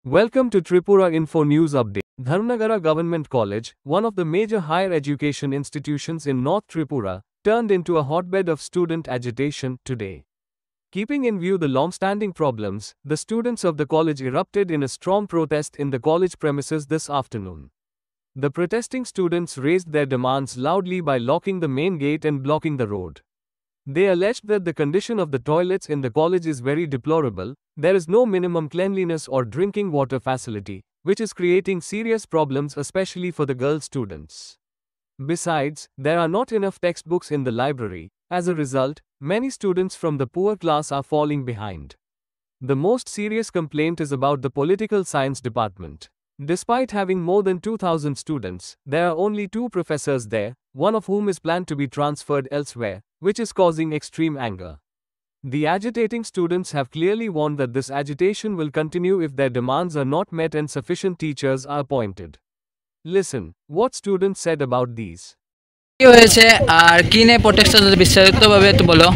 Welcome to Tripura Info News Update. Dharmnagara Government College, one of the major higher education institutions in North Tripura, turned into a hotbed of student agitation today. Keeping in view the long-standing problems, the students of the college erupted in a strong protest in the college premises this afternoon. The protesting students raised their demands loudly by locking the main gate and blocking the road. They alleged that the condition of the toilets in the college is very deplorable. There is no minimum cleanliness or drinking water facility, which is creating serious problems especially for the girl students. Besides, there are not enough textbooks in the library. As a result, many students from the poor class are falling behind. The most serious complaint is about the political science department. Despite having more than 2,000 students, there are only 2 professors there, one of whom is planned to be transferred elsewhere, which is causing extreme anger. The agitating students have clearly warned that this agitation will continue if their demands are not met and sufficient teachers are appointed. Listen, what students said about these. কি হয়েছে আর কি নিয়ে protest হচ্ছে বিস্তারিতভাবে একটু বলো।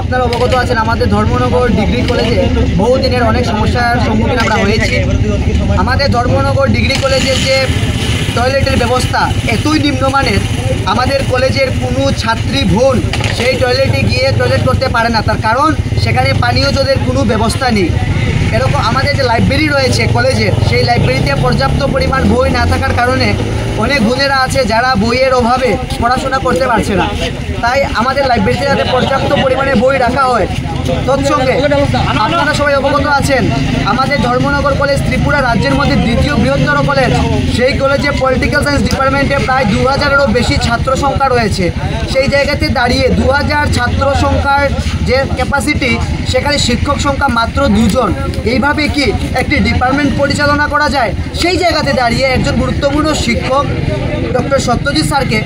আপনারা অবগত আছেন আমাদের ধর্মনগর ডিগ্রি কলেজে বহুদিনের অনেক সমস্যার সম্মুখীন আমরা হয়েছি। আমাদের ধর্মনগর ডিগ্রি কলেজের যে টয়লেটের ব্যবস্থা এতই নিম্নমানের, আমাদের কলেজের কোনো ছাত্রী বোন সেই টয়লেটে গিয়ে টয়লেট করতে পারে না, তার কারণ সেখানে পানীয় জলের কোনো ব্যবস্থা নেই। এরকম আমাদের যে লাইব্রেরি রয়েছে কলেজের, সেই লাইব্রেরিতে পর্যাপ্ত পরিমাণ বই না থাকার কারণে অনেক বোনেরা আছে যারা বইয়ের অভাবে পড়াশোনা করতে পারছে না। তাই আমাদের লাইব্রেরিতে যাতে পর্যাপ্ত পরিমাণে বই রাখা হয়। তৎসঙ্গে আপনারা সবাই অবগত আছেন আমাদের ধর্মনগর কলেজ ত্রিপুরা রাজ্যের মধ্যে দ্বিতীয় বৃহত্তর কলেজ। সেই কলেজে পলিটিক্যাল সায়েন্স ডিপার্টমেন্টে প্রায় 2000-এরও বেশি ছাত্র সংখ্যা রয়েছে। সেই জায়গাতে দাঁড়িয়ে 2000 ছাত্র সংখ্যার যে ক্যাপাসিটি, সেখানে শিক্ষক সংখ্যা মাত্র 2 জন। এইভাবে কি একটি ডিপার্টমেন্ট পরিচালনা করা যায়? সেই জায়গাতে দাঁড়িয়ে একজন গুরুত্বপূর্ণ শিক্ষক ডক্টর সত্যজিৎ স্যারকে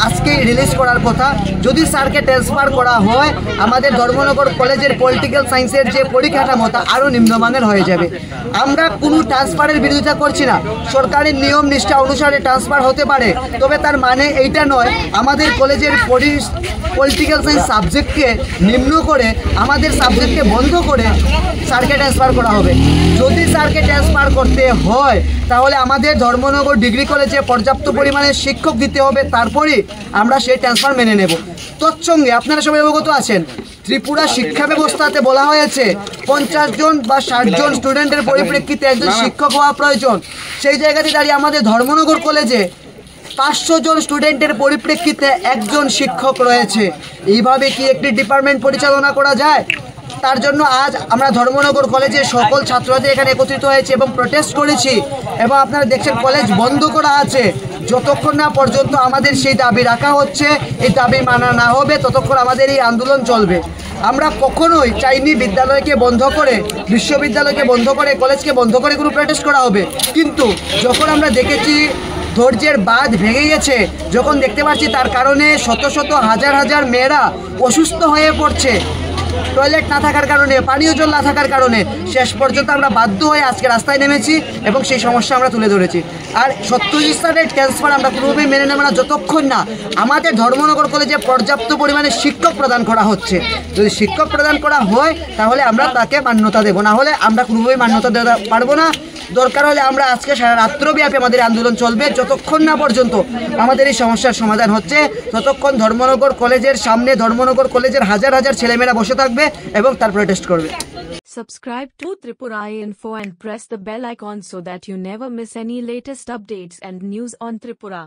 আজকেই রিলিজ করার কথা। যদি স্যারকে ট্রান্সফার করা হয়, আমাদের ধর্মনগর কলেজের পলিটিক্যাল সায়েন্সের যে পরিকাঠামো তা আরও নিম্নমানের হয়ে যাবে। আমরা কোনো ট্রান্সফারের বিরোধিতা করছি না, সরকারের নিয়ম নিষ্ঠা অনুসারে ট্রান্সফার হতে পারে, তবে তার মানে এইটা নয় আমাদের কলেজের পলিটিক্যাল সায়েন্স সাবজেক্টকে নিম্ন করে আমাদের সাবজেক্টকে বন্ধ করে স্যারকে ট্রান্সফার করা হবে। যদি স্যারকে ট্রান্সফার করতে হয় তাহলে আমাদের ধর্মনগর ডিগ্রি কলেজে পর্যাপ্ত পরিমাণে শিক্ষক দিতে হবে, তারপরে আমরা সেই ট্রান্সফার মেনে নেব। তৎসঙ্গে আপনারা সবাই অবগত আছেন ত্রিপুরা শিক্ষা ব্যবস্থাতে বলা হয়েছে 50 জন বা 60 জন স্টুডেন্টের পরিপ্রেক্ষিতে একজন শিক্ষক হওয়া প্রয়োজন। সেই জায়গাতে দাঁড়িয়ে আমাদের ধর্মনগর কলেজে 500 জন স্টুডেন্টের পরিপ্রেক্ষিতে একজন শিক্ষক রয়েছে। এইভাবে কি একটি ডিপার্টমেন্ট পরিচালনা করা যায়? তার জন্য আজ আমরা ধর্মনগর কলেজের সকল ছাত্রছাত্রী এখানে একত্রিত হয়েছে এবং প্রোটেস্ট করেছি, এবং আপনারা দেখছেন কলেজ বন্ধ করা আছে। যতক্ষণ না পর্যন্ত আমাদের সেই দাবি রাখা হচ্ছে, এই দাবি মানা না হবে, ততক্ষণ আমাদের এই আন্দোলন চলবে। আমরা কখনোই চাইনি বিদ্যালয়কে বন্ধ করে, বিশ্ববিদ্যালয়কে বন্ধ করে, কলেজকে বন্ধ করে কোনো প্রোটেস্ট করা হবে। কিন্তু যখন আমরা দেখেছি ধৈর্যের বাঁধ ভেঙে গেছে, যখন দেখতে পাচ্ছি তার কারণে শত শত হাজার হাজার মেয়েরা অসুস্থ হয়ে পড়ছে, টয়লেট না থাকার কারণে, পানীয় জল না থাকার কারণে, শেষ পর্যন্ত আমরা বাধ্য হয়ে আজকে রাস্তায় নেমেছি এবং সেই সমস্যা আমরা তুলে ধরেছি। আর সত্যজিৎ স্যারের ট্রান্সফার আমরা কোনোভাবেই মেনে নেব না যতক্ষণ না আমাদের ধর্মনগর কলেজে পর্যাপ্ত পরিমাণে শিক্ষক প্রদান করা হচ্ছে। যদি শিক্ষক প্রদান করা হয় তাহলে আমরা তাকে মান্যতা দেব, না হলে আমরা কোনোভাবেই মান্যতা দিতে পারবো না। দরকার হলে আমরা আজকে সারা রাত্রব্যাপী আমাদের আন্দোলন চলবে, যতক্ষণ না পর্যন্ত আমাদের এই সমস্যার সমাধান হচ্ছে। ততক্ষণ ধর্মনগর কলেজের সামনে ধর্মনগর কলেজের হাজার হাজার ছেলেমেয়েরা বসে থাকবে এবং তার প্রোটেস্ট করবে। Subscribe to Tripura Info and press the bell icon so that you never miss any latest updates and news on Tripura.